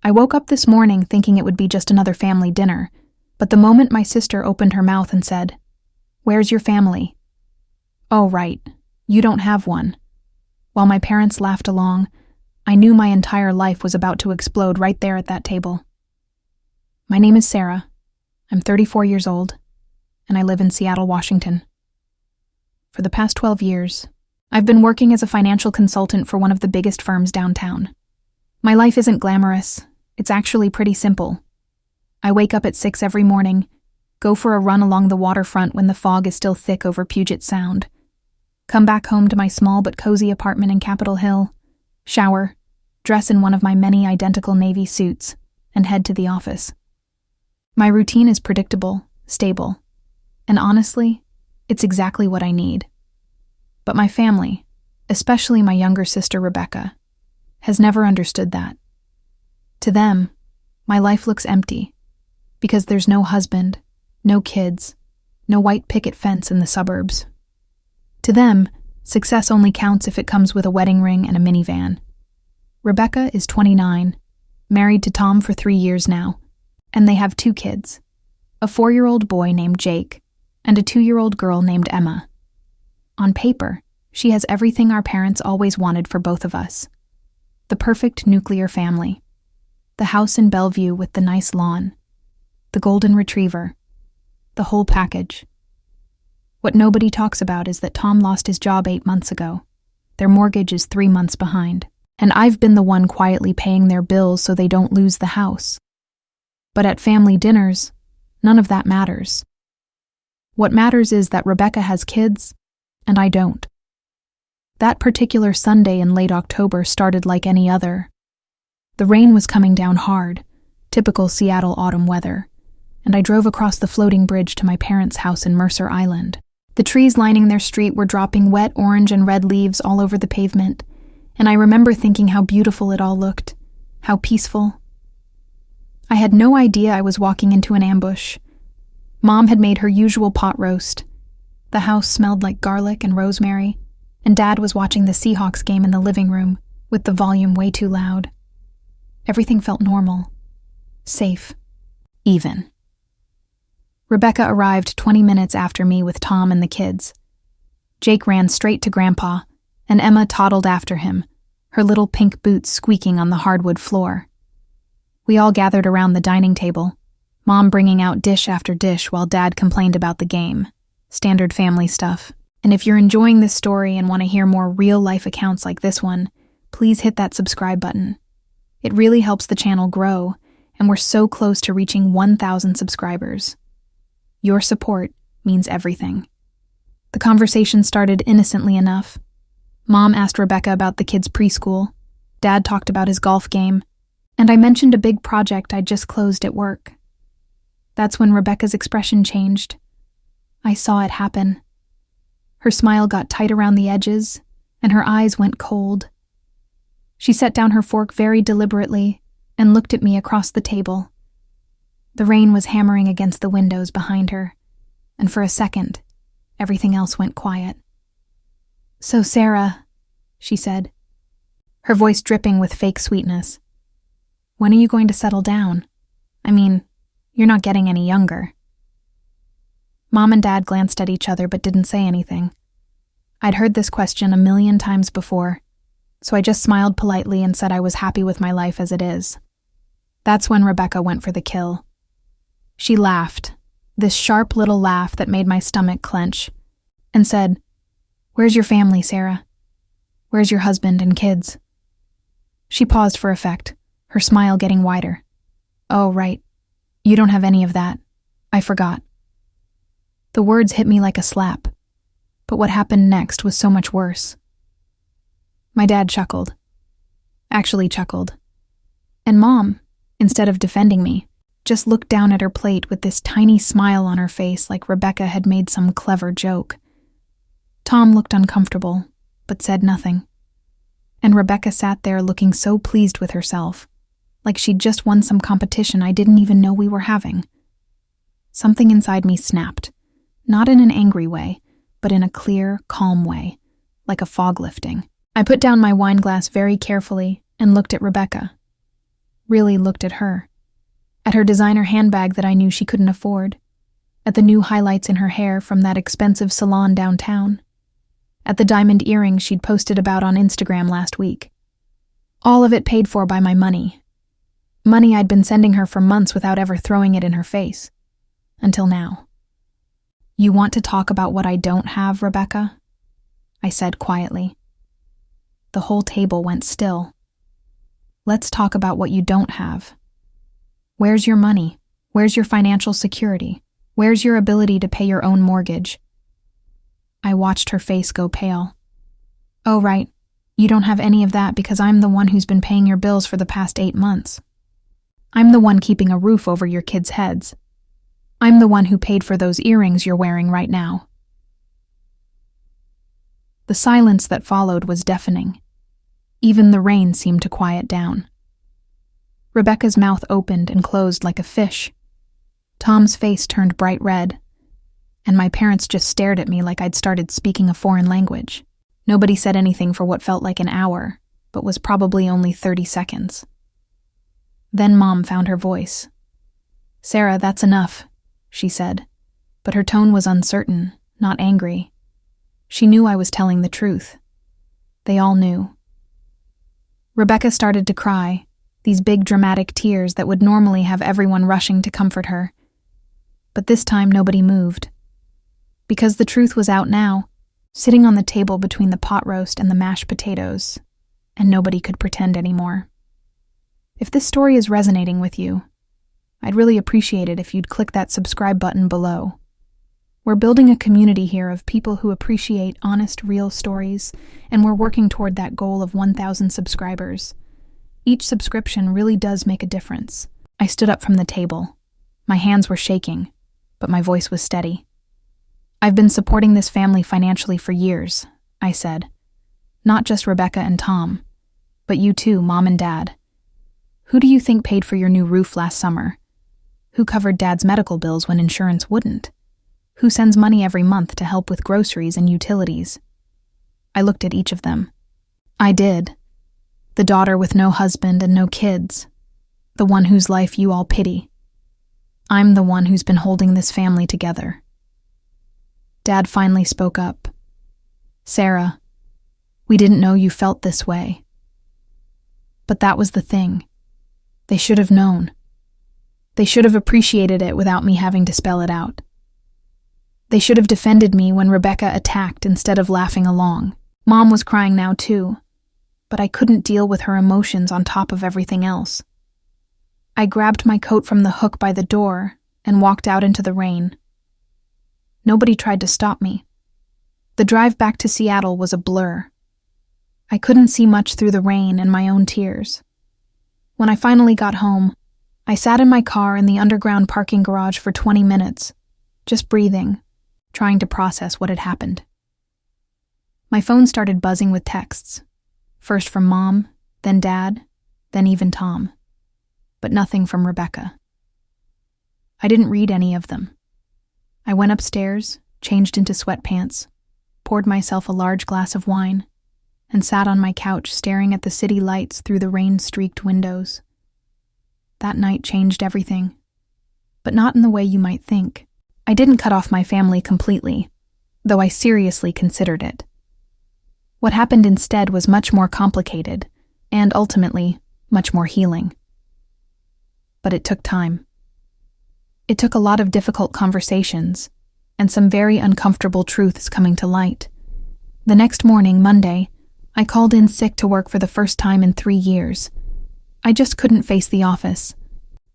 I woke up this morning thinking it would be just another family dinner, but the moment my sister opened her mouth and said, "Where's your family?" "Oh, right, you don't have one." While my parents laughed along, I knew my entire life was about to explode right there at that table. My name is Sarah. I'm 34 years old, and I live in Seattle, Washington. For the past 12 years, I've been working as a financial consultant for one of the biggest firms downtown. My life isn't glamorous. It's actually pretty simple. I wake up at 6 every morning, go for a run along the waterfront when the fog is still thick over Puget Sound, come back home to my small but cozy apartment in Capitol Hill, shower, dress in one of my many identical navy suits, and head to the office. My routine is predictable, stable, and honestly, it's exactly what I need. But my family, especially my younger sister Rebecca, has never understood that. To them, my life looks empty because there's no husband, no kids, no white picket fence in the suburbs. To them, success only counts if it comes with a wedding ring and a minivan. Rebecca is 29, married to Tom for 3 years now, and they have 2 kids, a 4-year-old boy named Jake and a 2-year-old girl named Emma. On paper, she has everything our parents always wanted for both of us. The perfect nuclear family. The house in Bellevue with the nice lawn. The golden retriever. The whole package. What nobody talks about is that Tom lost his job 8 months ago. Their mortgage is 3 months behind, and I've been the one quietly paying their bills so they don't lose the house. But at family dinners, none of that matters. What matters is that Rebecca has kids, and I don't. That particular Sunday in late October started like any other. The rain was coming down hard, typical Seattle autumn weather, and I drove across the floating bridge to my parents' house in Mercer Island. The trees lining their street were dropping wet orange and red leaves all over the pavement, and I remember thinking how beautiful it all looked, how peaceful. I had no idea I was walking into an ambush. Mom had made her usual pot roast. The house smelled like garlic and rosemary, and Dad was watching the Seahawks game in the living room, with the volume way too loud. Everything felt normal, safe, even. Rebecca arrived 20 minutes after me with Tom and the kids. Jake ran straight to Grandpa, and Emma toddled after him, her little pink boots squeaking on the hardwood floor. We all gathered around the dining table, Mom bringing out dish after dish while Dad complained about the game. Standard family stuff. And if you're enjoying this story and want to hear more real-life accounts like this one, please hit that subscribe button. It really helps the channel grow, and we're so close to reaching 1,000 subscribers. Your support means everything. The conversation started innocently enough. Mom asked Rebecca about the kids' preschool. Dad talked about his golf game, and I mentioned a big project I'd just closed at work. That's when Rebecca's expression changed. I saw it happen. Her smile got tight around the edges, and her eyes went cold. She set down her fork very deliberately and looked at me across the table. The rain was hammering against the windows behind her, and for a second, everything else went quiet. "So, Sarah," she said, her voice dripping with fake sweetness, "when are you going to settle down? I mean, you're not getting any younger." Mom and Dad glanced at each other but didn't say anything. I'd heard this question a million times before, so I just smiled politely and said I was happy with my life as it is. That's when Rebecca went for the kill. She laughed, this sharp little laugh that made my stomach clench, and said, "Where's your family, Sarah? Where's your husband and kids?" She paused for effect, her smile getting wider. "Oh, right. You don't have any of that. I forgot." The words hit me like a slap, but what happened next was so much worse. My dad chuckled. Actually chuckled. And Mom, instead of defending me, just looked down at her plate with this tiny smile on her face like Rebecca had made some clever joke. Tom looked uncomfortable, but said nothing. And Rebecca sat there looking so pleased with herself, like she'd just won some competition I didn't even know we were having. Something inside me snapped, not in an angry way, but in a clear, calm way, like a fog lifting. I put down my wine glass very carefully and looked at Rebecca. really looked at her. At her designer handbag that I knew she couldn't afford. At the new highlights in her hair from that expensive salon downtown. At the diamond earrings she'd posted about on Instagram last week. All of it paid for by my money. Money I'd been sending her for months without ever throwing it in her face. Until now. "You want to talk about what I don't have, Rebecca?" I said quietly. The whole table went still. "Let's talk about what you don't have. Where's your money? Where's your financial security? Where's your ability to pay your own mortgage?" I watched her face go pale. "Oh, right. You don't have any of that because I'm the one who's been paying your bills for the past 8 months. I'm the one keeping a roof over your kids' heads. I'm the one who paid for those earrings you're wearing right now." The silence that followed was deafening. Even the rain seemed to quiet down. Rebecca's mouth opened and closed like a fish. Tom's face turned bright red, and my parents just stared at me like I'd started speaking a foreign language. Nobody said anything for what felt like an hour, but was probably only 30 seconds. Then Mom found her voice. "Sarah, that's enough," she said, but her tone was uncertain, not angry. She knew I was telling the truth. They all knew. Rebecca started to cry, these big dramatic tears that would normally have everyone rushing to comfort her. But this time nobody moved. Because the truth was out now, sitting on the table between the pot roast and the mashed potatoes, and nobody could pretend anymore. If this story is resonating with you, I'd really appreciate it if you'd click that subscribe button below. We're building a community here of people who appreciate honest, real stories, and we're working toward that goal of 1,000 subscribers. Each subscription really does make a difference. I stood up from the table. My hands were shaking, but my voice was steady. "I've been supporting this family financially for years," I said. "Not just Rebecca and Tom, but you too, Mom and Dad. Who do you think paid for your new roof last summer? Who covered Dad's medical bills when insurance wouldn't? Who sends money every month to help with groceries and utilities?" I looked at each of them. I did. The daughter with no husband and no kids. The one whose life you all pity. I'm the one who's been holding this family together. Dad finally spoke up. "Sarah, we didn't know you felt this way." But that was the thing. They should have known. They should have appreciated it without me having to spell it out. They should have defended me when Rebecca attacked instead of laughing along. Mom was crying now too, but I couldn't deal with her emotions on top of everything else. I grabbed my coat from the hook by the door and walked out into the rain. Nobody tried to stop me. The drive back to Seattle was a blur. I couldn't see much through the rain and my own tears. When I finally got home, I sat in my car in the underground parking garage for 20 minutes, just breathing, trying to process what had happened. My phone started buzzing with texts, first from Mom, then Dad, then even Tom, but nothing from Rebecca. I didn't read any of them. I went upstairs, changed into sweatpants, poured myself a large glass of wine, and sat on my couch staring at the city lights through the rain-streaked windows. That night changed everything, but not in the way you might think. I didn't cut off my family completely, though I seriously considered it. What happened instead was much more complicated, and ultimately, much more healing. But it took time. It took a lot of difficult conversations, and some very uncomfortable truths coming to light. The next morning, Monday, I called in sick to work for the first time in 3 years. I just couldn't face the office,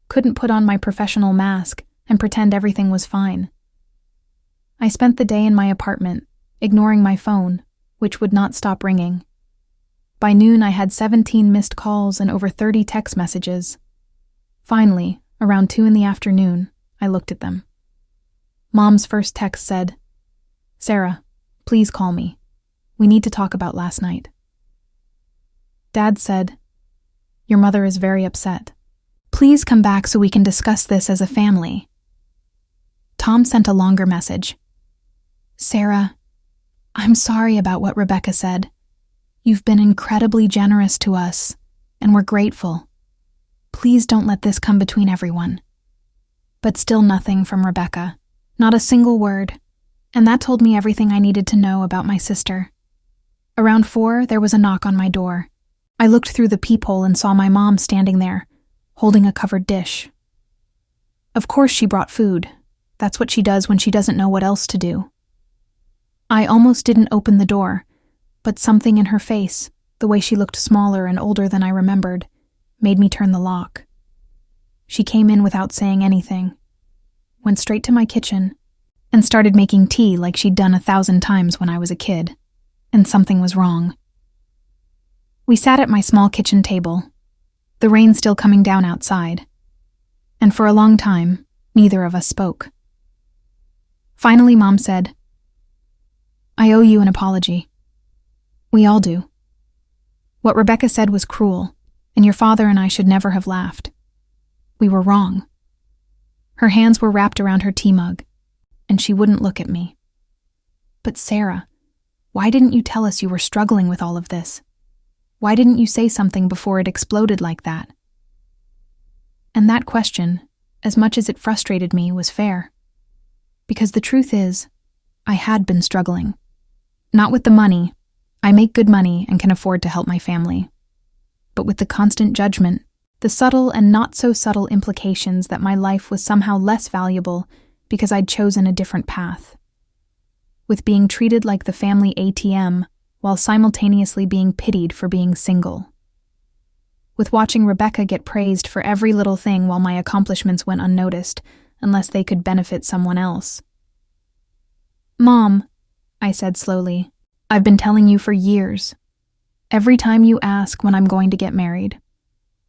couldn't put on my professional mask and pretend everything was fine. I spent the day in my apartment, ignoring my phone, which would not stop ringing. By noon, I had 17 missed calls and over 30 text messages. Finally, around 2 in the afternoon, I looked at them. Mom's first text said, "Sarah, please call me. We need to talk about last night." Dad said, "Your mother is very upset. Please come back so we can discuss this as a family." Tom sent a longer message. "Sarah, I'm sorry about what Rebecca said. You've been incredibly generous to us, and we're grateful. Please don't let this come between everyone. But still nothing from Rebecca. Not a single word. And that told me everything I needed to know about my sister. Around 4, there was a knock on my door. I looked through the peephole and saw my mom standing there, holding a covered dish. Of course she brought food. That's what she does when she doesn't know what else to do. I almost didn't open the door, but something in her face, the way she looked smaller and older than I remembered, made me turn the lock. She came in without saying anything, went straight to my kitchen, and started making tea like she'd done 1,000 times when I was a kid, and something was wrong. We sat at my small kitchen table, the rain still coming down outside, and for a long time, neither of us spoke. Finally, Mom said, "I owe you an apology. We all do. What Rebecca said was cruel, and your father and I should never have laughed. We were wrong." Her hands were wrapped around her tea mug, and she wouldn't look at me. "But Sarah, why didn't you tell us you were struggling with all of this? Why didn't you say something before it exploded like that?" And that question, as much as it frustrated me, was fair. Because the truth is, I had been struggling. Not with the money. I make good money and can afford to help my family. But with the constant judgment, the subtle and not so subtle implications that my life was somehow less valuable because I'd chosen a different path. With being treated like the family ATM while simultaneously being pitied for being single. With watching Rebecca get praised for every little thing while my accomplishments went unnoticed, unless they could benefit someone else. "Mom," I said slowly, "I've been telling you for years. Every time you ask when I'm going to get married.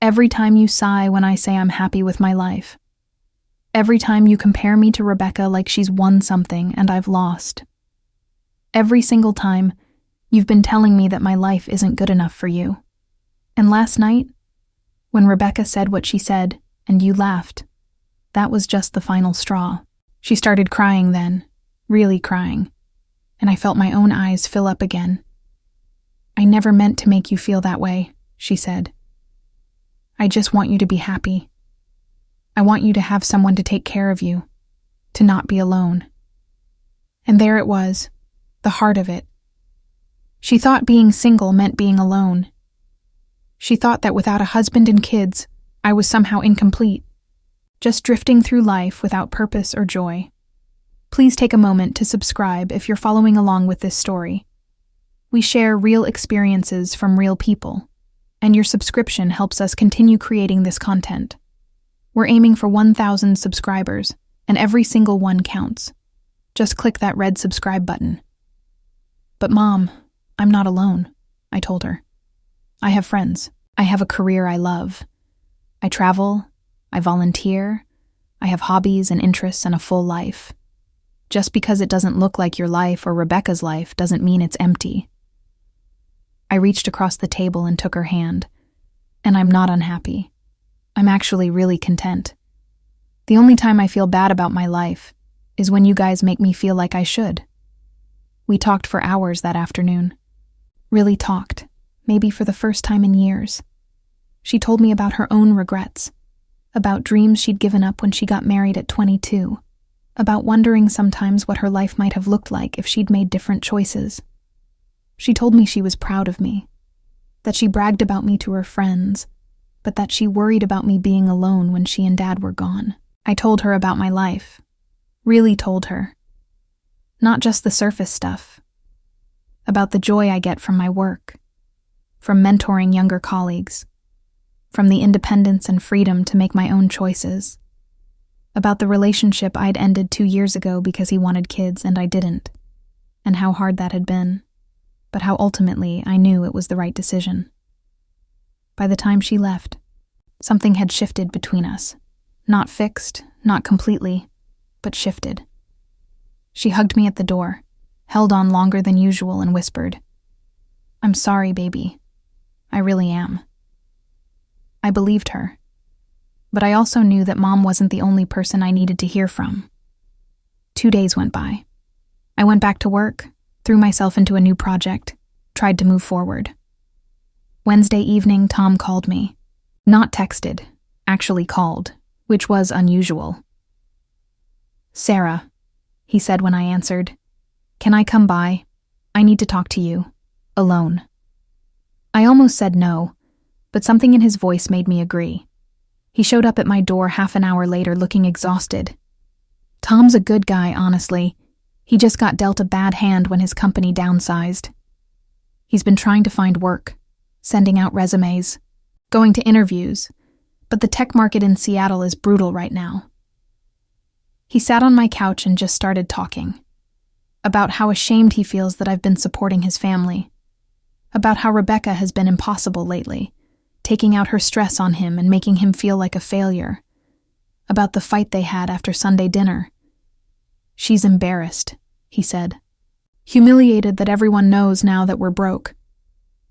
Every time you sigh when I say I'm happy with my life. Every time you compare me to Rebecca like she's won something and I've lost. Every single time, you've been telling me that my life isn't good enough for you. And last night, when Rebecca said what she said and you laughed, that was just the final straw." She started crying then, really crying, and I felt my own eyes fill up again. "I never meant to make you feel that way," she said. "I just want you to be happy. I want you to have someone to take care of you, to not be alone." And there it was, the heart of it. She thought being single meant being alone. She thought that without a husband and kids, I was somehow incomplete, just drifting through life without purpose or joy. Please take a moment to subscribe if you're following along with this story. We share real experiences from real people, and your subscription helps us continue creating this content. We're aiming for 1,000 subscribers, and every single one counts. Just click that red subscribe button. "But Mom, I'm not alone," I told her. "I have friends. I have a career I love. I travel. I volunteer. I have hobbies and interests and a full life. Just because it doesn't look like your life or Rebecca's life doesn't mean it's empty." I reached across the table and took her hand. And I'm not unhappy. I'm actually really content. The only time I feel bad about my life is when you guys make me feel like I should. We talked for hours that afternoon. Really talked, maybe for the first time in years. She told me about her own regrets, about dreams she'd given up when she got married at 22, about wondering sometimes what her life might have looked like if she'd made different choices. She told me she was proud of me, that she bragged about me to her friends, but that she worried about me being alone when she and Dad were gone. I told her about my life, really told her. Not just the surface stuff, about the joy I get from my work, from mentoring younger colleagues, from the independence and freedom to make my own choices, about the relationship I'd ended 2 years ago because he wanted kids and I didn't, and how hard that had been, but how ultimately I knew it was the right decision. By the time she left, something had shifted between us. Not fixed, not completely, but shifted. She hugged me at the door, held on longer than usual, and whispered, "I'm sorry, baby. I really am." I believed her, but I also knew that Mom wasn't the only person I needed to hear from. 2 days went by. I went back to work, threw myself into a new project, tried to move forward. Wednesday evening, Tom called me. Not texted, actually called, which was unusual. "Sarah," he said when I answered, "can I come by? I need to talk to you. Alone." I almost said no, but something in his voice made me agree. He showed up at my door half an hour later looking exhausted. Tom's a good guy, honestly. He just got dealt a bad hand when his company downsized. He's been trying to find work, sending out resumes, going to interviews, but the tech market in Seattle is brutal right now. He sat on my couch and just started talking about how ashamed he feels that I've been supporting his family, about how Rebecca has been impossible lately, taking out her stress on him and making him feel like a failure, about the fight they had after Sunday dinner. "She's embarrassed," he said, "humiliated that everyone knows now that we're broke.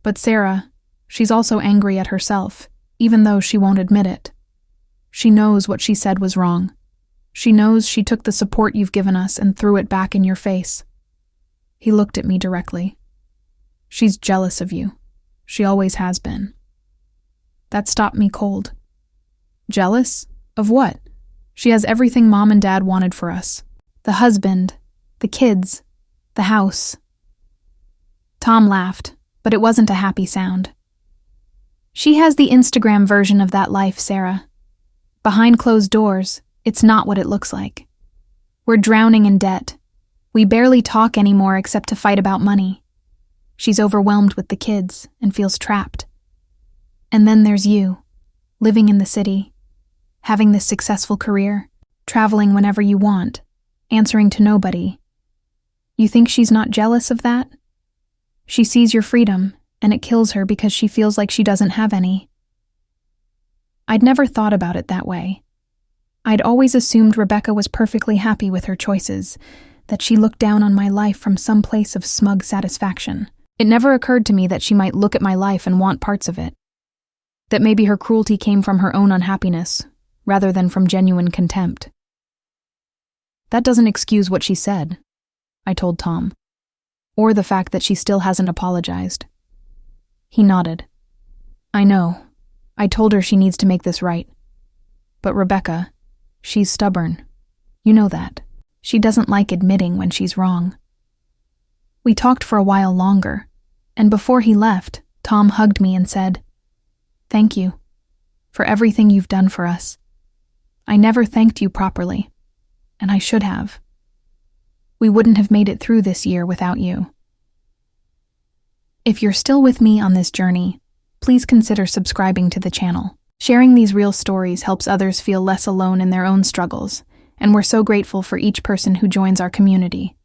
But Sarah, she's also angry at herself, even though she won't admit it. She knows what she said was wrong. She knows she took the support you've given us and threw it back in your face." He looked at me directly. "She's jealous of you. She always has been." That stopped me cold. Jealous? Of what? She has everything Mom and Dad wanted for us. The husband, the kids, the house. Tom laughed, but it wasn't a happy sound. "She has the Instagram version of that life, Sarah. Behind closed doors, it's not what it looks like. We're drowning in debt. We barely talk anymore except to fight about money. She's overwhelmed with the kids and feels trapped. And then there's you, living in the city, having this successful career, traveling whenever you want, answering to nobody. You think she's not jealous of that? She sees your freedom, and it kills her because she feels like she doesn't have any." I'd never thought about it that way. I'd always assumed Rebecca was perfectly happy with her choices, that she looked down on my life from some place of smug satisfaction. It never occurred to me that she might look at my life and want parts of it. That maybe her cruelty came from her own unhappiness, rather than from genuine contempt. "That doesn't excuse what she said," I told Tom, "or the fact that she still hasn't apologized." He nodded. "I know. I told her she needs to make this right. But Rebecca, she's stubborn. You know that. She doesn't like admitting when she's wrong." We talked for a while longer, and before he left, Tom hugged me and said, "Thank you for everything you've done for us. I never thanked you properly, and I should have. We wouldn't have made it through this year without you." If you're still with me on this journey, please consider subscribing to the channel. Sharing these real stories helps others feel less alone in their own struggles, and we're so grateful for each person who joins our community.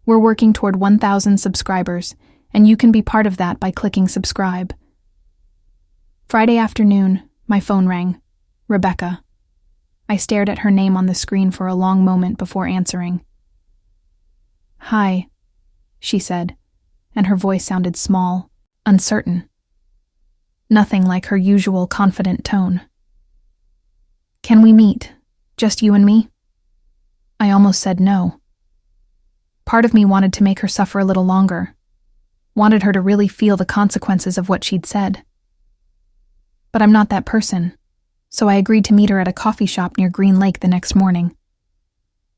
We're working toward 1,000 subscribers, and you can be part of that by clicking subscribe. Friday afternoon, my phone rang. Rebecca. I stared at her name on the screen for a long moment before answering. "Hi," she said, and her voice sounded small, uncertain. Nothing like her usual confident tone. "Can we meet? Just you and me?" I almost said no. Part of me wanted to make her suffer a little longer, wanted her to really feel the consequences of what she'd said. But I'm not that person, so I agreed to meet her at a coffee shop near Green Lake the next morning.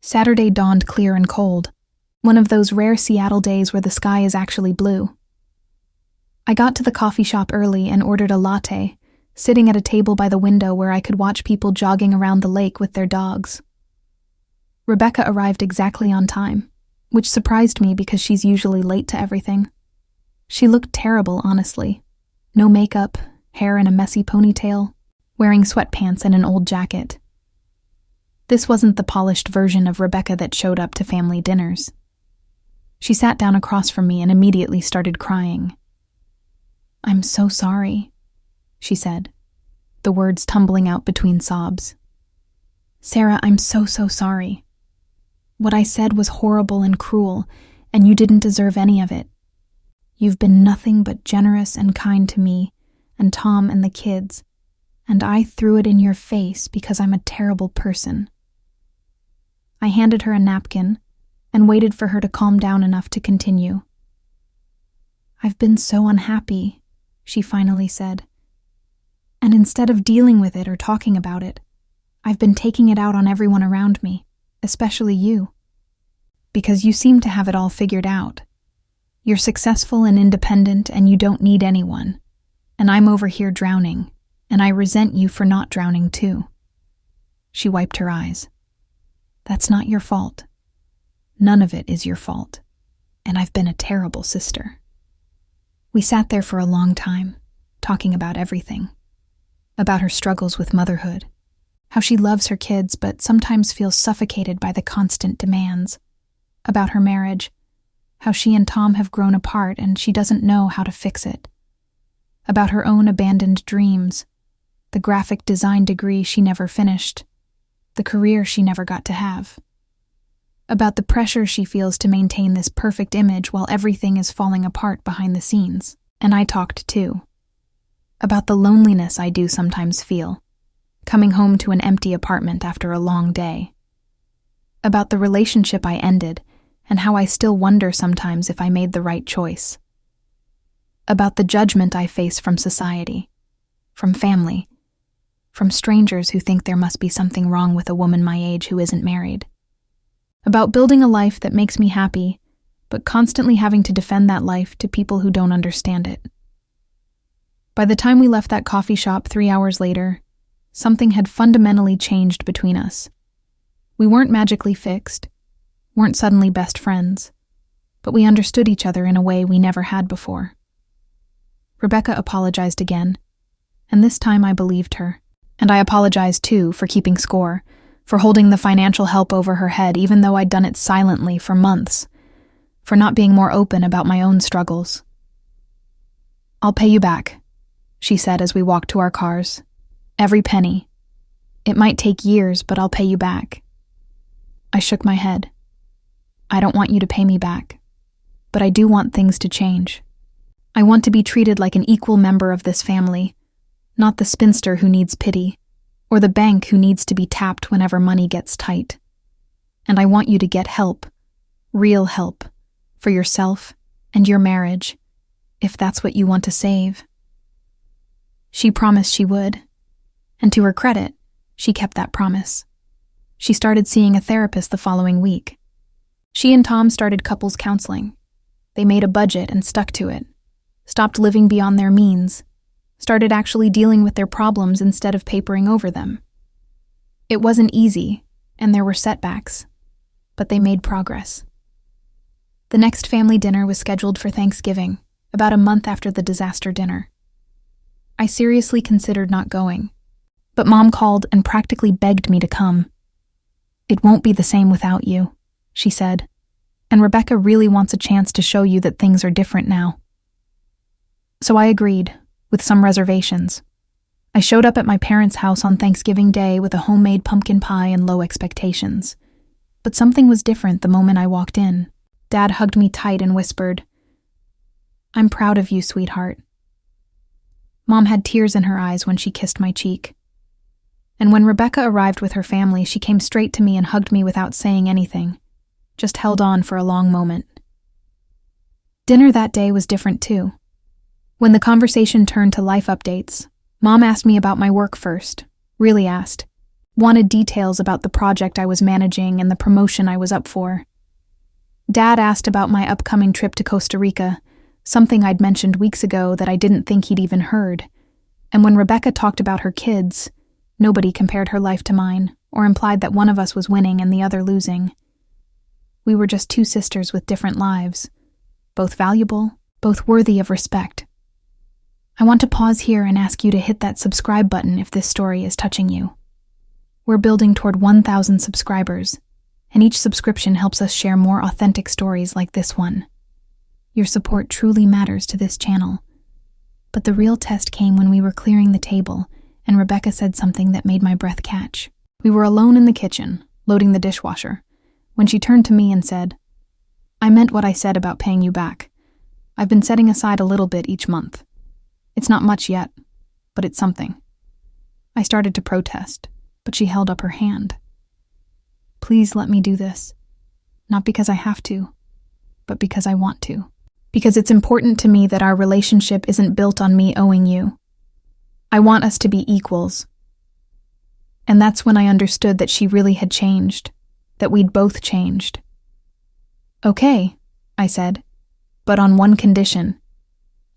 Saturday dawned clear and cold, one of those rare Seattle days where the sky is actually blue. I got to the coffee shop early and ordered a latte, sitting at a table by the window where I could watch people jogging around the lake with their dogs. Rebecca arrived exactly on time, which surprised me because she's usually late to everything. She looked terrible, honestly. No makeup, hair in a messy ponytail, wearing sweatpants and an old jacket. This wasn't the polished version of Rebecca that showed up to family dinners. She sat down across from me and immediately started crying. "I'm so sorry," she said, the words tumbling out between sobs. "Sarah, I'm so sorry. What I said was horrible and cruel, and you didn't deserve any of it. You've been nothing but generous and kind to me, and Tom and the kids, and I threw it in your face because I'm a terrible person." I handed her a napkin and waited for her to calm down enough to continue. "I've been so unhappy," she finally said. And instead of dealing with it or talking about it, I've been taking it out on everyone around me, especially you. Because you seem to have it all figured out. You're successful and independent and you don't need anyone. And I'm over here drowning, and I resent you for not drowning too. She wiped her eyes. That's not your fault. None of it is your fault. And I've been a terrible sister. We sat there for a long time, talking about everything. About her struggles with motherhood, how she loves her kids but sometimes feels suffocated by the constant demands. About her marriage, how she and Tom have grown apart and she doesn't know how to fix it. About her own abandoned dreams, the graphic design degree she never finished, the career she never got to have. About the pressure she feels to maintain this perfect image while everything is falling apart behind the scenes. And I talked too. About the loneliness I do sometimes feel, coming home to an empty apartment after a long day. About the relationship I ended, and how I still wonder sometimes if I made the right choice. About the judgment I face from society, from family, from strangers who think there must be something wrong with a woman my age who isn't married. About building a life that makes me happy, but constantly having to defend that life to people who don't understand it. By the time we left that coffee shop 3 hours later, something had fundamentally changed between us. We weren't magically fixed, weren't suddenly best friends, but we understood each other in a way we never had before. Rebecca apologized again, and this time I believed her. And I apologized too for keeping score, for holding the financial help over her head even though I'd done it silently for months, for not being more open about my own struggles. "I'll pay you back," she said as we walked to our cars. "Every penny. It might take years, but I'll pay you back." I shook my head. "I don't want you to pay me back, but I do want things to change. I want to be treated like an equal member of this family, not the spinster who needs pity, or the bank who needs to be tapped whenever money gets tight. And I want you to get help, real help, for yourself and your marriage, if that's what you want to save." She promised she would, and to her credit, she kept that promise. She started seeing a therapist the following week. She and Tom started couples counseling. They made a budget and stuck to it, stopped living beyond their means, started actually dealing with their problems instead of papering over them. It wasn't easy, and there were setbacks, but they made progress. The next family dinner was scheduled for Thanksgiving, about a month after the disaster dinner. I seriously considered not going, but Mom called and practically begged me to come. "It won't be the same without you," she said, "and Rebecca really wants a chance to show you that things are different now." So I agreed, with some reservations. I showed up at my parents' house on Thanksgiving Day with a homemade pumpkin pie and low expectations. But something was different the moment I walked in. Dad hugged me tight and whispered, "I'm proud of you, sweetheart." Mom had tears in her eyes when she kissed my cheek. And when Rebecca arrived with her family, she came straight to me and hugged me without saying anything, just held on for a long moment. Dinner that day was different too. When the conversation turned to life updates, Mom asked me about my work first, really asked, wanted details about the project I was managing and the promotion I was up for. Dad asked about my upcoming trip to Costa Rica, something I'd mentioned weeks ago that I didn't think he'd even heard. And when Rebecca talked about her kids, nobody compared her life to mine, or implied that one of us was winning and the other losing. We were just two sisters with different lives, both valuable, both worthy of respect. I want to pause here and ask you to hit that subscribe button if this story is touching you. We're building toward 1,000 subscribers, and each subscription helps us share more authentic stories like this one. Your support truly matters to this channel. But the real test came when we were clearing the table, and Rebecca said something that made my breath catch. We were alone in the kitchen, loading the dishwasher, when she turned to me and said, "I meant what I said about paying you back. I've been setting aside a little bit each month. It's not much yet, but it's something." I started to protest, but she held up her hand. "Please let me do this. Not because I have to, but because I want to. Because it's important to me that our relationship isn't built on me owing you. I want us to be equals. And that's when I understood that she really had changed, that we'd both changed. Okay, I said, but on one condition.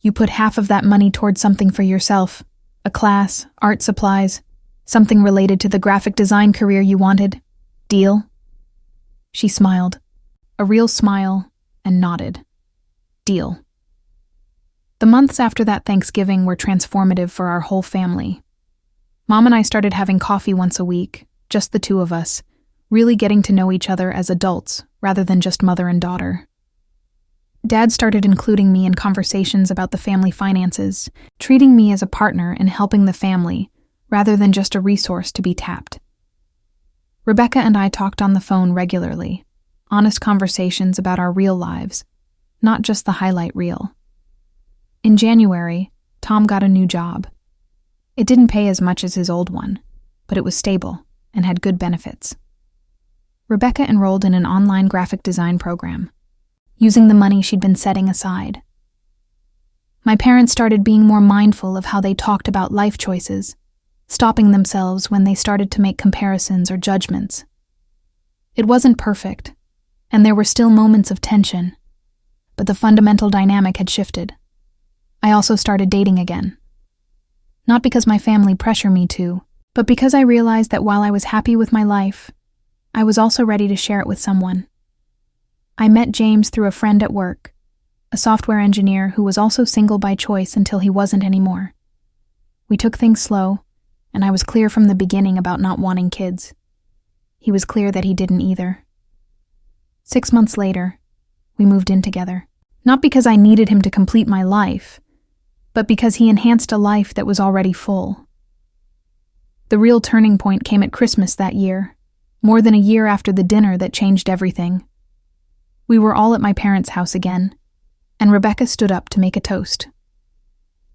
You put half of that money towards something for yourself, a class, art supplies, something related to the graphic design career you wanted. Deal? She smiled, a real smile, and nodded. Deal. The months after that Thanksgiving were transformative for our whole family. Mom and I started having coffee once a week, just the two of us, really getting to know each other as adults rather than just mother and daughter. Dad started including me in conversations about the family finances, treating me as a partner in helping the family rather than just a resource to be tapped. Rebecca and I talked on the phone regularly, honest conversations about our real lives, not just the highlight reel. In January, Tom got a new job. It didn't pay as much as his old one, but it was stable and had good benefits. Rebecca enrolled in an online graphic design program, using the money she'd been setting aside. My parents started being more mindful of how they talked about life choices, stopping themselves when they started to make comparisons or judgments. It wasn't perfect, and there were still moments of tension, but the fundamental dynamic had shifted. I also started dating again. Not because my family pressured me to, but because I realized that while I was happy with my life, I was also ready to share it with someone. I met James through a friend at work, a software engineer who was also single by choice until he wasn't anymore. We took things slow, and I was clear from the beginning about not wanting kids. He was clear that he didn't either. 6 months later, we moved in together. Not because I needed him to complete my life, but because he enhanced a life that was already full. The real turning point came at Christmas that year, more than a year after the dinner that changed everything. We were all at my parents' house again, and Rebecca stood up to make a toast.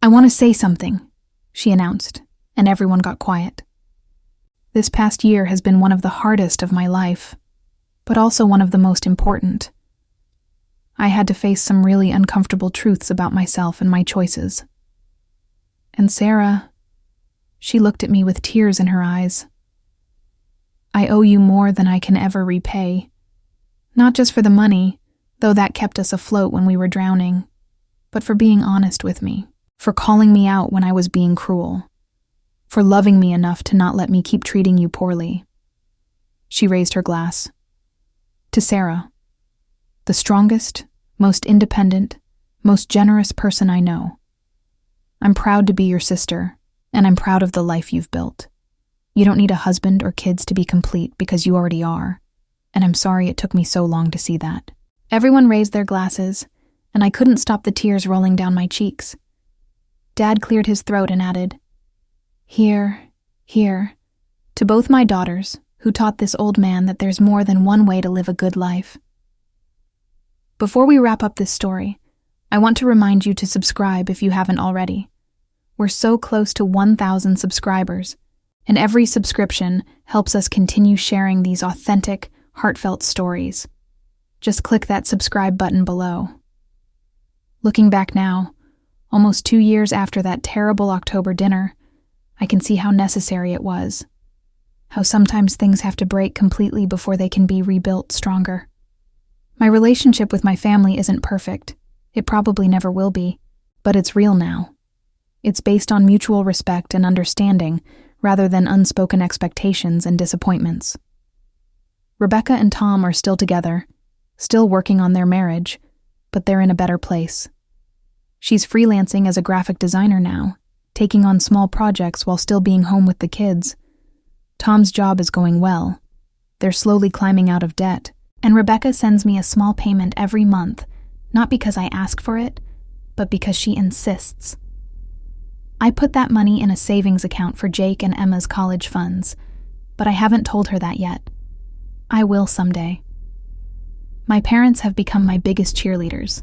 "I want to say something," she announced, and everyone got quiet. This past year has been one of the hardest of my life, but also one of the most important. I had to face some really uncomfortable truths about myself and my choices. And Sarah, she looked at me with tears in her eyes. I owe you more than I can ever repay. Not just for the money, though that kept us afloat when we were drowning, but for being honest with me, for calling me out when I was being cruel, for loving me enough to not let me keep treating you poorly. She raised her glass. To Sarah, the strongest, most independent, most generous person I know. I'm proud to be your sister, and I'm proud of the life you've built. You don't need a husband or kids to be complete because you already are, and I'm sorry it took me so long to see that. Everyone raised their glasses, and I couldn't stop the tears rolling down my cheeks. Dad cleared his throat and added, Here, to both my daughters, who taught this old man that there's more than one way to live a good life. Before we wrap up this story, I want to remind you to subscribe if you haven't already. We're so close to 1,000 subscribers, and every subscription helps us continue sharing these authentic, heartfelt stories. Just click that subscribe button below. Looking back now, almost 2 years after that terrible October dinner, I can see how necessary it was. How sometimes things have to break completely before they can be rebuilt stronger. My relationship with my family isn't perfect. It probably never will be, but it's real now. It's based on mutual respect and understanding rather than unspoken expectations and disappointments. Rebecca and Tom are still together, still working on their marriage, but they're in a better place. She's freelancing as a graphic designer now, taking on small projects while still being home with the kids. Tom's job is going well. They're slowly climbing out of debt, and Rebecca sends me a small payment every month, not because I ask for it, but because she insists. I put that money in a savings account for Jake and Emma's college funds, but I haven't told her that yet. I will someday. My parents have become my biggest cheerleaders.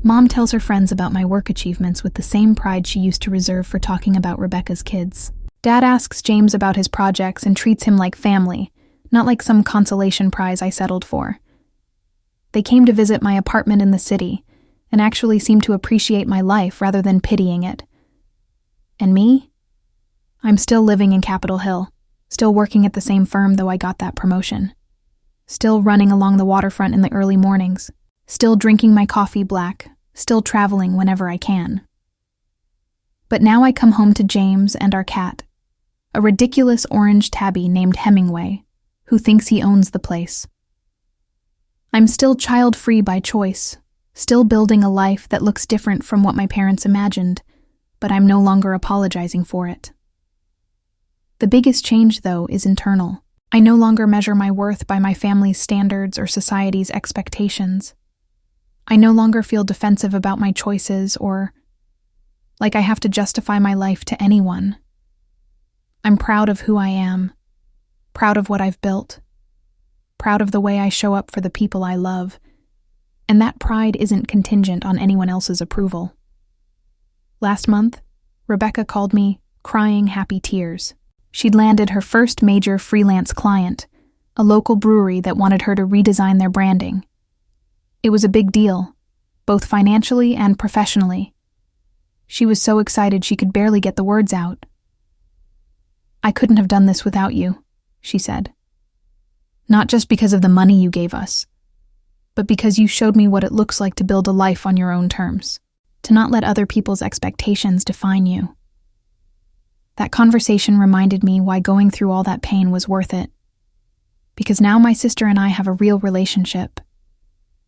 Mom tells her friends about my work achievements with the same pride she used to reserve for talking about Rebecca's kids. Dad asks James about his projects and treats him like family, not like some consolation prize I settled for. They came to visit my apartment in the city and actually seemed to appreciate my life rather than pitying it. And me? I'm still living in Capitol Hill, still working at the same firm though I got that promotion. Still running along the waterfront in the early mornings, still drinking my coffee black, still traveling whenever I can. But now I come home to James and our cat, a ridiculous orange tabby named Hemingway, who thinks he owns the place. I'm still child-free by choice, still building a life that looks different from what my parents imagined, but I'm no longer apologizing for it. The biggest change, though, is internal. I no longer measure my worth by my family's standards or society's expectations. I no longer feel defensive about my choices or like I have to justify my life to anyone. I'm proud of who I am, proud of what I've built, proud of the way I show up for the people I love, and that pride isn't contingent on anyone else's approval. Last month, Rebecca called me crying happy tears. She'd landed her first major freelance client, a local brewery that wanted her to redesign their branding. It was a big deal, both financially and professionally. She was so excited she could barely get the words out. "I couldn't have done this without you," she said. "Not just because of the money you gave us, but because you showed me what it looks like to build a life on your own terms, to not let other people's expectations define you." That conversation reminded me why going through all that pain was worth it. Because now my sister and I have a real relationship,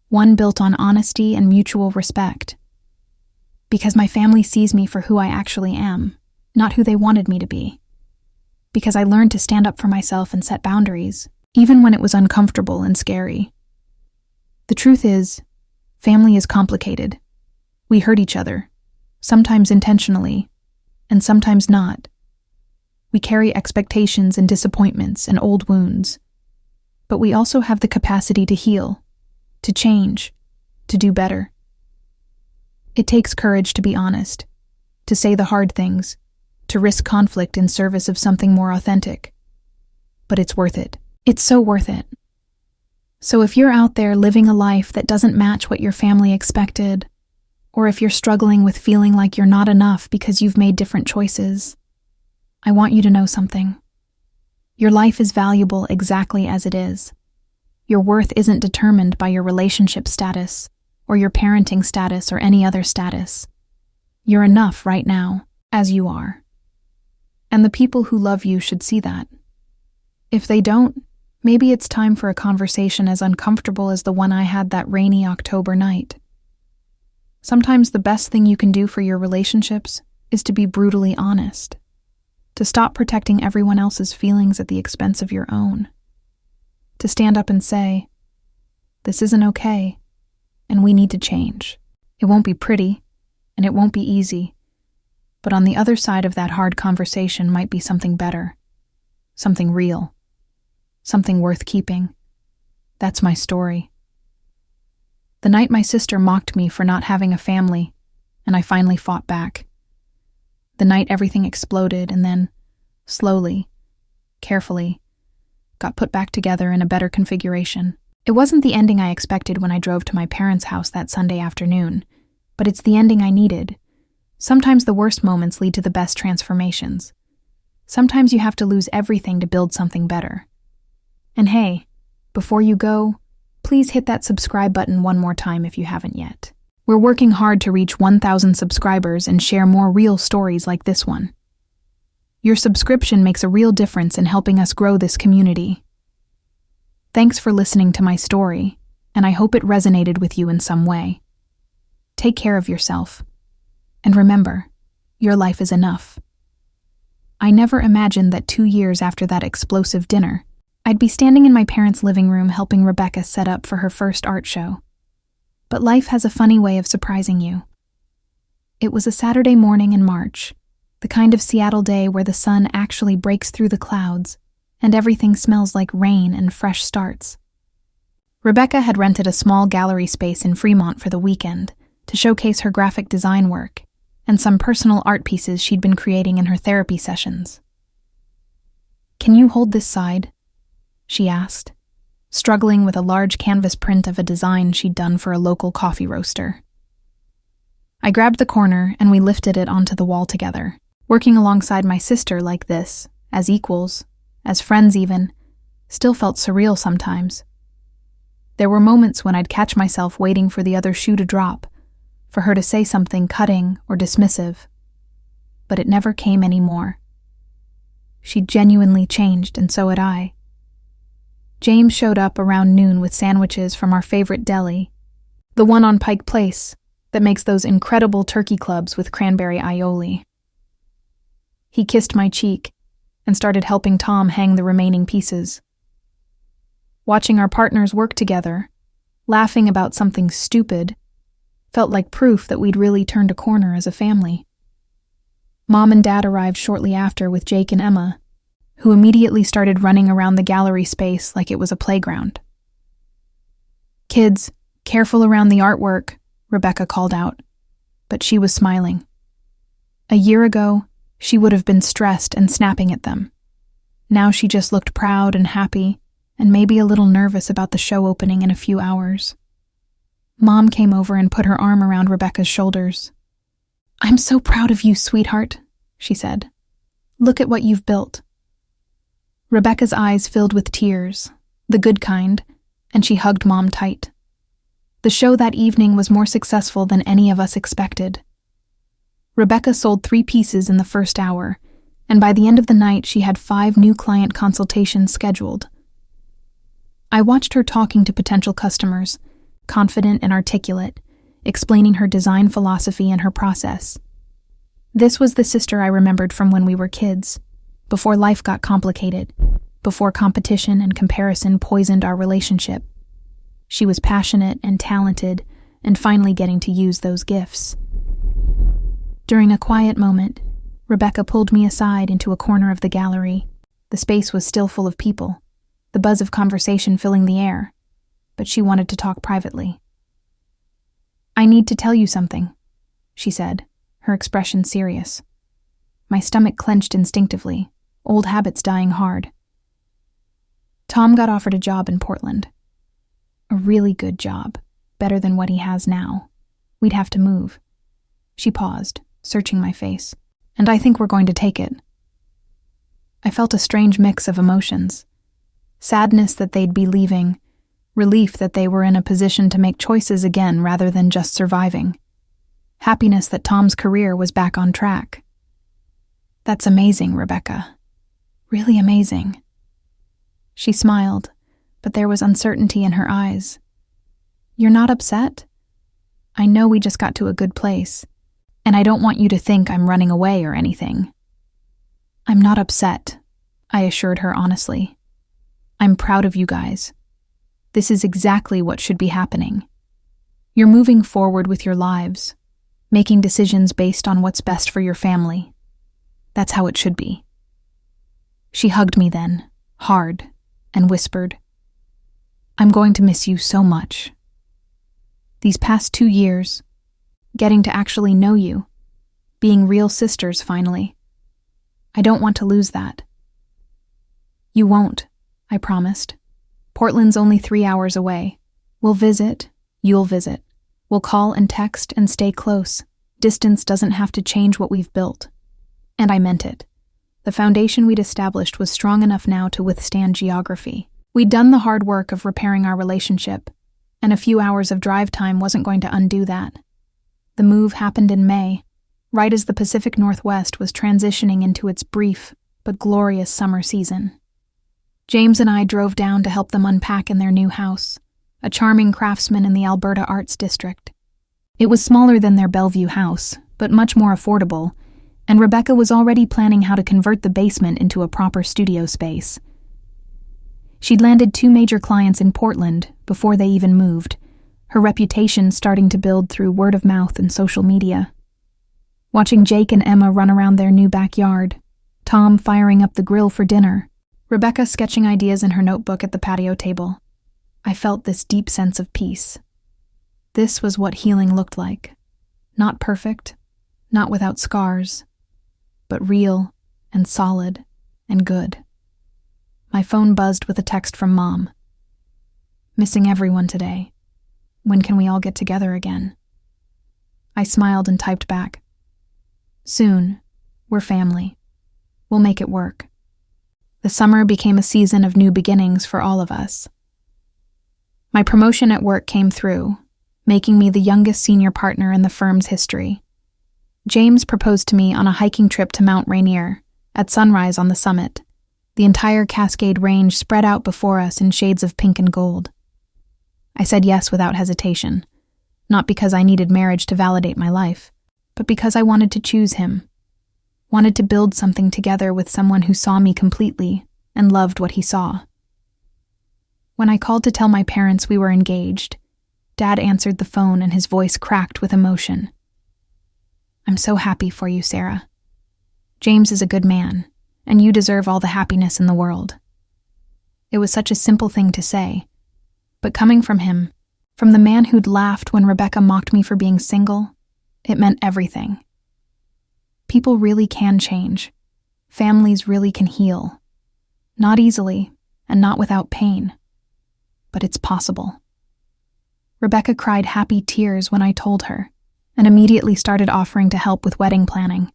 one built on honesty and mutual respect. Because my family sees me for who I actually am, not who they wanted me to be. Because I learned to stand up for myself and set boundaries, even when it was uncomfortable and scary. The truth is, family is complicated. We hurt each other, sometimes intentionally, and sometimes not. We carry expectations and disappointments and old wounds. But we also have the capacity to heal, to change, to do better. It takes courage to be honest, to say the hard things, to risk conflict in service of something more authentic. But it's worth it. It's so worth it. So if you're out there living a life that doesn't match what your family expected, or if you're struggling with feeling like you're not enough because you've made different choices, I want you to know something. Your life is valuable exactly as it is. Your worth isn't determined by your relationship status, or your parenting status, or any other status. You're enough right now, as you are. And the people who love you should see that. If they don't, maybe it's time for a conversation as uncomfortable as the one I had that rainy October night. Sometimes the best thing you can do for your relationships is to be brutally honest, to stop protecting everyone else's feelings at the expense of your own, to stand up and say, "This isn't okay, and we need to change." It won't be pretty, and it won't be easy, but on the other side of that hard conversation might be something better, something real, something worth keeping. That's my story. The night my sister mocked me for not having a family, and I finally fought back. The night everything exploded and then, slowly, carefully, got put back together in a better configuration. It wasn't the ending I expected when I drove to my parents' house that Sunday afternoon, but it's the ending I needed. Sometimes the worst moments lead to the best transformations. Sometimes you have to lose everything to build something better. And hey, before you go, please hit that subscribe button one more time if you haven't yet. We're working hard to reach 1,000 subscribers and share more real stories like this one. Your subscription makes a real difference in helping us grow this community. Thanks for listening to my story, and I hope it resonated with you in some way. Take care of yourself. And remember, your life is enough. I never imagined that 2 years after that explosive dinner, I'd be standing in my parents' living room helping Rebecca set up for her first art show. But life has a funny way of surprising you. It was a Saturday morning in March, the kind of Seattle day where the sun actually breaks through the clouds and everything smells like rain and fresh starts. Rebecca had rented a small gallery space in Fremont for the weekend to showcase her graphic design work and some personal art pieces she'd been creating in her therapy sessions. "Can you hold this side?" she asked, struggling with a large canvas print of a design she'd done for a local coffee roaster. I grabbed the corner and we lifted it onto the wall together. Working alongside my sister like this, as equals, as friends even, still felt surreal sometimes. There were moments when I'd catch myself waiting for the other shoe to drop, for her to say something cutting or dismissive. But it never came anymore. She'd genuinely changed, and so had I. James showed up around noon with sandwiches from our favorite deli, the one on Pike Place that makes those incredible turkey clubs with cranberry aioli. He kissed my cheek and started helping Tom hang the remaining pieces. Watching our partners work together, laughing about something stupid, felt like proof that we'd really turned a corner as a family. Mom and Dad arrived shortly after with Jake and Emma, who immediately started running around the gallery space like it was a playground. "Kids, careful around the artwork," Rebecca called out, but she was smiling. A year ago, she would have been stressed and snapping at them. Now she just looked proud and happy, and maybe a little nervous about the show opening in a few hours. Mom came over and put her arm around Rebecca's shoulders. "I'm so proud of you, sweetheart," she said. "Look at what you've built." Rebecca's eyes filled with tears, the good kind, and she hugged Mom tight. The show that evening was more successful than any of us expected. Rebecca sold 3 pieces in the first hour, and by the end of the night she had 5 new client consultations scheduled. I watched her talking to potential customers, confident and articulate, explaining her design philosophy and her process. This was the sister I remembered from when we were kids, before life got complicated, before competition and comparison poisoned our relationship. She was passionate and talented, and finally getting to use those gifts. During a quiet moment, Rebecca pulled me aside into a corner of the gallery. The space was still full of people, the buzz of conversation filling the air, but she wanted to talk privately. "I need to tell you something," she said, her expression serious. My stomach clenched instinctively, old habits dying hard. Tom got offered a job in Portland. A really good job, better than what he has now. We'd have to move. She paused, searching my face, and I think we're going to take it. I felt a strange mix of emotions. Sadness that they'd be leaving, relief that they were in a position to make choices again rather than just surviving. Happiness that Tom's career was back on track. "That's amazing, Rebecca. Really amazing." She smiled, but there was uncertainty in her eyes. "You're not upset? I know we just got to a good place, and I don't want you to think I'm running away or anything." "I'm not upset," I assured her honestly. "I'm proud of you guys. This is exactly what should be happening. You're moving forward with your lives, making decisions based on what's best for your family. That's how it should be." She hugged me then, hard, and whispered, "I'm going to miss you so much. These past 2 years, getting to actually know you, being real sisters finally. I don't want to lose that." "You won't," I promised. "Portland's only 3 hours away. We'll visit, you'll visit. We'll call and text and stay close. Distance doesn't have to change what we've built." And I meant it. The foundation we'd established was strong enough now to withstand geography. We'd done the hard work of repairing our relationship, and a few hours of drive time wasn't going to undo that. The move happened in May, right as the Pacific Northwest was transitioning into its brief but glorious summer season. James and I drove down to help them unpack in their new house, a charming craftsman in the Alberta Arts District. It was smaller than their Bellevue house, but much more affordable, and Rebecca was already planning how to convert the basement into a proper studio space. She'd landed 2 major clients in Portland before they even moved, her reputation starting to build through word of mouth and social media. Watching Jake and Emma run around their new backyard, Tom firing up the grill for dinner, Rebecca sketching ideas in her notebook at the patio table, I felt this deep sense of peace. This was what healing looked like. Not perfect, not without scars, but real and solid and good. My phone buzzed with a text from Mom. "Missing everyone today. When can we all get together again?" I smiled and typed back, "Soon, We're family. We'll make it work. The summer became a season of new beginnings for all of us. My promotion at work came through, making me the youngest senior partner in the firm's history. James proposed to me on a hiking trip to Mount Rainier, at sunrise on the summit. The entire Cascade Range spread out before us in shades of pink and gold. I said yes without hesitation, not because I needed marriage to validate my life, but because I wanted to choose him, wanted to build something together with someone who saw me completely and loved what he saw. When I called to tell my parents we were engaged, Dad answered the phone and his voice cracked with emotion. "I'm so happy for you, Sarah. James is a good man, and you deserve all the happiness in the world." It was such a simple thing to say, but coming from him, from the man who'd laughed when Rebecca mocked me for being single, it meant everything. People really can change. Families really can heal. Not easily, and not without pain. But it's possible. Rebecca cried happy tears when I told her, and immediately started offering to help with wedding planning.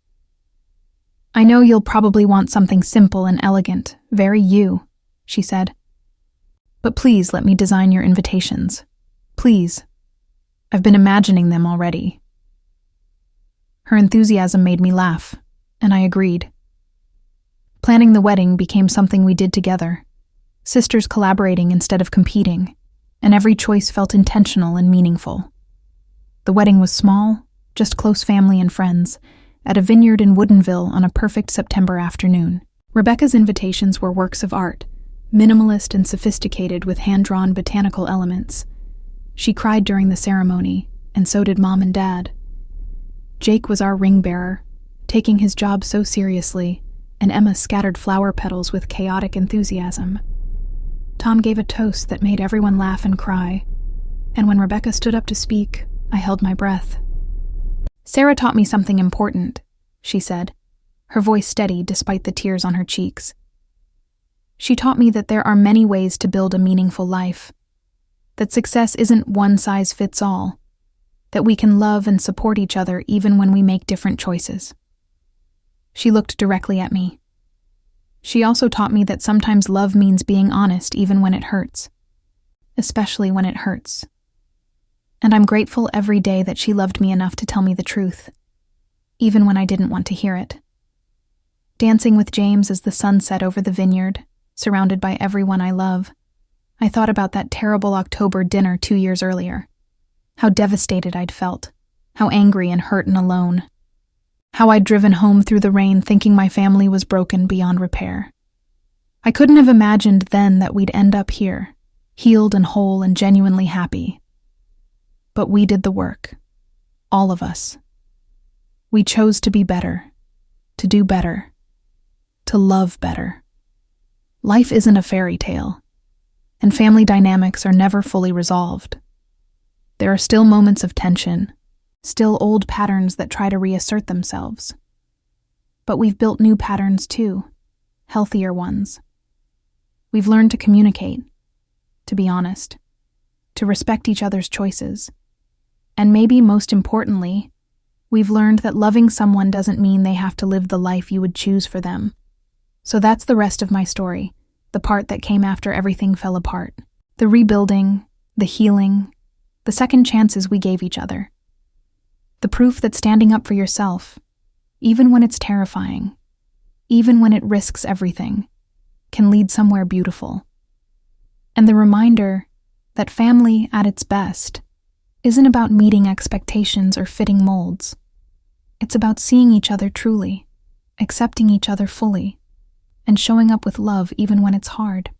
"I know you'll probably want something simple and elegant, very you," she said. "But please let me design your invitations. Please. I've been imagining them already." Her enthusiasm made me laugh, and I agreed. Planning the wedding became something we did together, sisters collaborating instead of competing, and every choice felt intentional and meaningful. The wedding was small, just close family and friends, at a vineyard in Woodinville on a perfect September afternoon. Rebecca's invitations were works of art, minimalist and sophisticated with hand-drawn botanical elements. She cried during the ceremony, and so did Mom and Dad. Jake was our ring bearer, taking his job so seriously, and Emma scattered flower petals with chaotic enthusiasm. Tom gave a toast that made everyone laugh and cry, and when Rebecca stood up to speak, I held my breath. "Sarah taught me something important," she said, her voice steady despite the tears on her cheeks. "She taught me that there are many ways to build a meaningful life, that success isn't one size fits all, that we can love and support each other even when we make different choices." She looked directly at me. She also taught me that sometimes love means being honest even when it hurts, especially when it hurts. And I'm grateful every day that she loved me enough to tell me the truth, even when I didn't want to hear it. Dancing with James as the sun set over the vineyard, surrounded by everyone I love, I thought about that terrible October dinner 2 years earlier. How devastated I'd felt, how angry and hurt and alone. How I'd driven home through the rain thinking my family was broken beyond repair. I couldn't have imagined then that we'd end up here, healed and whole and genuinely happy. But we did the work. All of us. We chose to be better, to do better, to love better. Life isn't a fairy tale, and family dynamics are never fully resolved. There are still moments of tension, still old patterns that try to reassert themselves. But we've built new patterns too, healthier ones. We've learned to communicate, to be honest, to respect each other's choices. And maybe most importantly, we've learned that loving someone doesn't mean they have to live the life you would choose for them. So that's the rest of my story, the part that came after everything fell apart. The rebuilding, the healing, the second chances we gave each other. The proof that standing up for yourself, even when it's terrifying, even when it risks everything, can lead somewhere beautiful. And the reminder that family at its best isn't about meeting expectations or fitting molds. It's about seeing each other truly, accepting each other fully, and showing up with love even when it's hard.